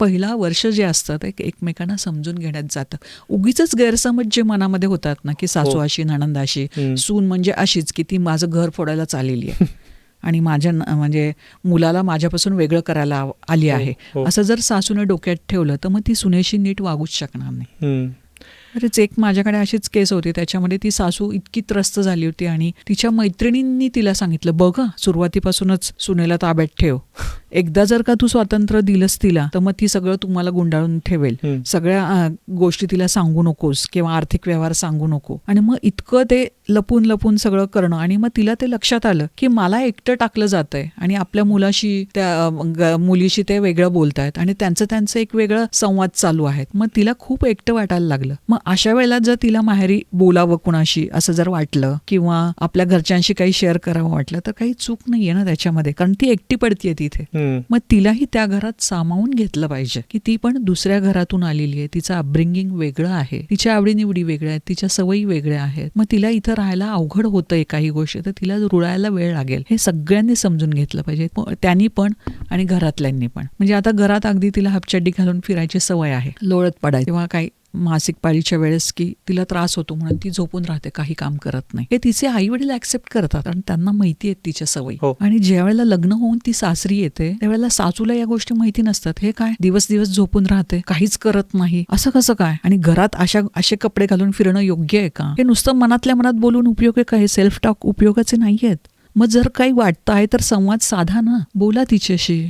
पहिला वर्ष जे असतं ते एकमेकांना समजून घेण्यात जातं. उगीच गैरसमज जे मनामध्ये होतात ना, की सासू अशी, नणंद अशी, सून म्हणजे अशीच की ती माझं घर फोडायला चाललेली आहे आणि माझ्या म्हणजे मुलाला माझ्यापासून वेगळं करायला आली आहे, असं जर सासूने डोक्यात ठेवलं तर मग ती सुनेशी नीट वागूच शकणार नाही. अरेच एक माझ्याकडे अशीच केस होती, त्याच्यामध्ये ती सासू इतकी त्रस्त झाली होती आणि तिच्या मैत्रिणींनी तिला सांगितलं, बघ सुरुवातीपासूनच सुनेला ताब्यात ठेव, एकदा जर का तू स्वातंत्र्य दिलंस तिला तर मग ती सगळं तुम्हाला गुंडाळून ठेवेल, सगळ्या गोष्टी तिला सांगू नकोस किंवा आर्थिक व्यवहार सांगू नको. आणि मग इतकं ते लपून लपून सगळं करणं आणि मग तिला ते लक्षात आलं की मला एकटं टाकलं जातंय आणि आपल्या मुलाशी त्या मुलीशी ते वेगळं बोलतायत आणि त्यांचं एक वेगळं संवाद चालू आहेत. मग तिला खूप एकटं वाटायला लागलं. मग अशा वेळेला जर तिला माहेरी बोलावं कुणाशी असं जर वाटलं किंवा आपल्या घरच्यांशी काही शेअर करावं वाटलं तर काही चूक नाहीये ना त्याच्यामध्ये, कारण ती एकटी पडतीये तिथे. मग तिलाही त्या घरात सामावून घेतलं पाहिजे की ती पण दुसऱ्या घरातून आलेली आहे, तिचं अपब्रिंगिंग वेगळं आहे, तिच्या आवडीनिवडी वेगळ्या आहेत, तिच्या सवयी वेगळ्या आहेत. मग तिला इथं राहायला अवघड होतंय काही गोष्टी, तर तिला रुळायला वेळ लागेल. हे सगळ्यांनी समजून घेतलं पाहिजे, त्यांनी पण आणि घरातल्यांनी पण. म्हणजे आता घरात अगदी तिला हापचड्डी घालून फिरायची सवय आहे, लोळत पडायची किंवा काही मासिक पाळीच्या वेळेस की तिला त्रास होतो म्हणून ती झोपून राहते, काही काम करत नाही. हे तिचे आई वडील ऍक्सेप्ट करतात आणि त्यांना माहिती आहेत तिच्या सवयी. आणि ज्या वेळेला लग्न होऊन ती सासरी येते त्यावेळेला सासूला या गोष्टी माहिती नसतात. हे काय दिवस दिवस झोपून राहते, काहीच करत नाही, असं कसं काय, आणि घरात असे कपडे घालून फिरणं योग्य आहे का? हे नुसतं मनातल्या मनात बोलून उपयोग आहे का? हे सेल्फ टॉक उपयोगाचे नाहीयेत. मग जर काही वाटतं आहे तर संवाद साधा ना, बोला तिच्याशी.